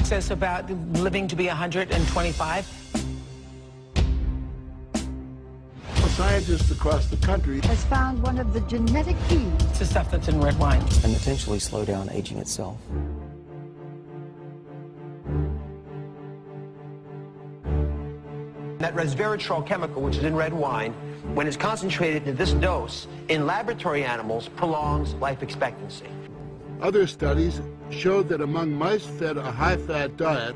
says about living to be 125. Scientists across the country has found one of the genetic keys. It's the stuff that's in red wine. And potentially slow down aging itself. That resveratrol chemical, which is in red wine, when it's concentrated to this dose in laboratory animals, prolongs life expectancy. Other studies showed that among mice fed a high-fat diet,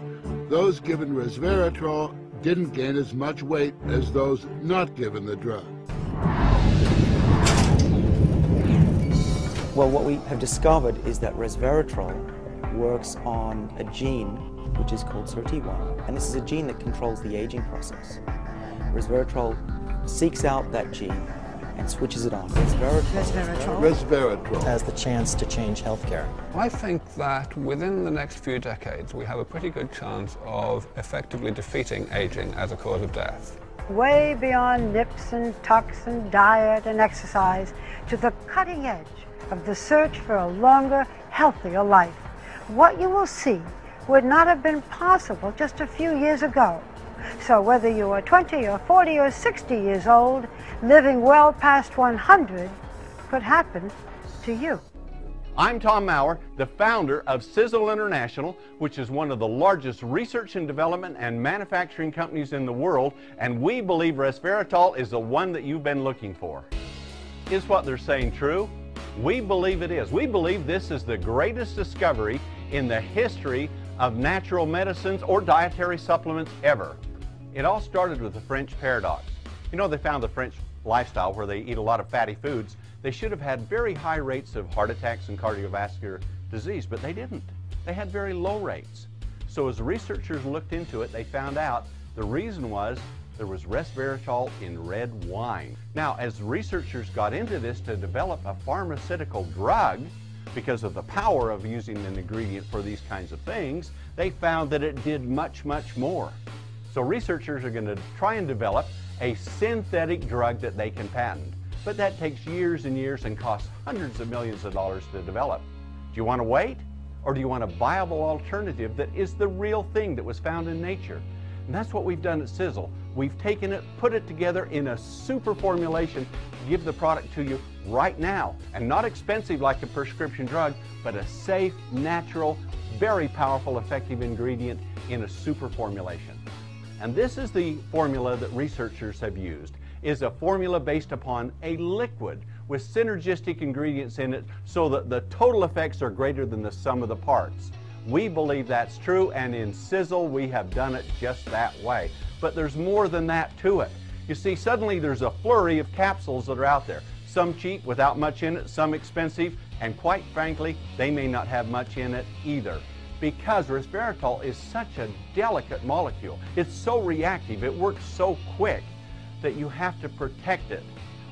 those given resveratrol didn't gain as much weight as those not given the drug. Well, what we have discovered is that resveratrol works on a gene which is called SIRT1, and this is a gene that controls the aging process. Resveratrol seeks out that gene and switches it on. Resveratrol has the chance to change healthcare. I think that within the next few decades, we have a pretty good chance of effectively defeating aging as a cause of death. Way beyond nips and tucks and diet and exercise to the cutting edge of the search for a longer, healthier life. What you will see would not have been possible just a few years ago. So whether you are 20 or 40 or 60 years old, living well past 100 could happen to you. I'm Tom Maurer, the founder of Sizzle International, which is one of the largest research and development and manufacturing companies in the world, and we believe resveratrol is the one that you've been looking for. Is what they're saying true? We believe it is. We believe this is the greatest discovery in the history of natural medicines or dietary supplements ever. It all started with the French paradox. You know, they found the French lifestyle where they eat a lot of fatty foods. They should have had very high rates of heart attacks and cardiovascular disease, but they didn't. They had very low rates. So as researchers looked into it, they found out the reason was there was resveratrol in red wine. Now, as researchers got into this to develop a pharmaceutical drug, because of the power of using an ingredient for these kinds of things, they found that it did much, much more. So researchers are going to try and develop a synthetic drug that they can patent. But that takes years and years and costs hundreds of millions of dollars to develop. Do you want to wait? Or do you want a viable alternative that is the real thing that was found in nature? And that's what we've done at Sizzle. We've taken it, put it together in a super formulation to give the product to you right now. And not expensive like a prescription drug, but a safe, natural, very powerful, effective ingredient in a super formulation. And this is the formula that researchers have used, is a formula based upon a liquid with synergistic ingredients in it so that the total effects are greater than the sum of the parts. We believe that's true, and in Sizzle we have done it just that way. But there's more than that to it. You see, suddenly there's a flurry of capsules that are out there. Some cheap without much in it, some expensive, and quite frankly, they may not have much in it either. Because resveratrol is such a delicate molecule. It's so reactive, it works so quick that you have to protect it,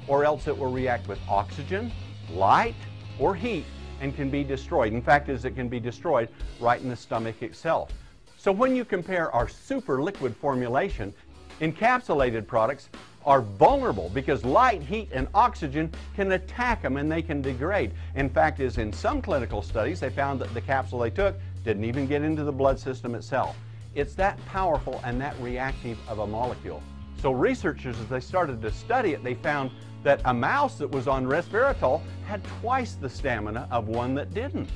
or else it will react with oxygen, light, or heat and can be destroyed. In fact, it can be destroyed right in the stomach itself. So when you compare our super liquid formulation, encapsulated products are vulnerable because light, heat, and oxygen can attack them and they can degrade. In fact, as in some clinical studies, they found that the capsule they took didn't even get into the blood system itself. It's that powerful and that reactive of a molecule. So researchers, as they started to study it, they found that a mouse that was on resveratrol had twice the stamina of one that didn't.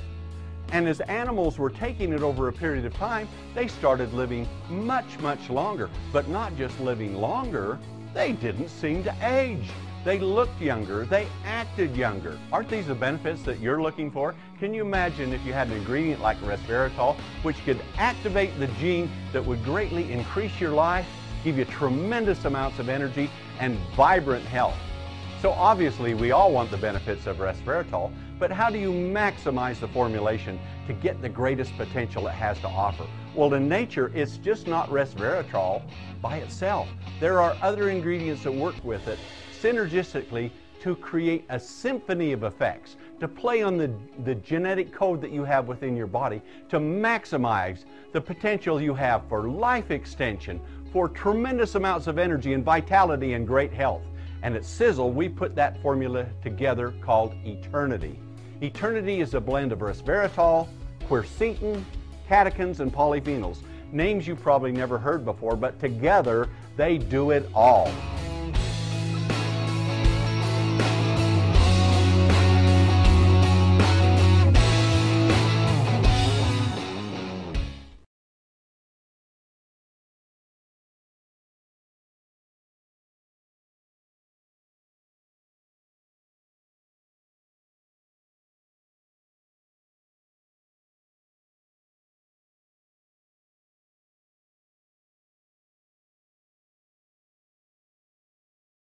And as animals were taking it over a period of time, they started living much, much longer. But not just living longer, they didn't seem to age. They looked younger, they acted younger. Aren't these the benefits that you're looking for? Can you imagine if you had an ingredient like resveratrol, which could activate the gene that would greatly increase your life, give you tremendous amounts of energy and vibrant health? So obviously we all want the benefits of resveratrol, but how do you maximize the formulation to get the greatest potential it has to offer? Well, in nature, it's just not resveratrol by itself. There are other ingredients that work with it synergistically to create a symphony of effects, to play on the genetic code that you have within your body, to maximize the potential you have for life extension, for tremendous amounts of energy and vitality and great health. And at Sizzle, we put that formula together called Eternity. Eternity is a blend of resveratrol, quercetin, catechins, and polyphenols. Names you probably never heard before, but together they do it all.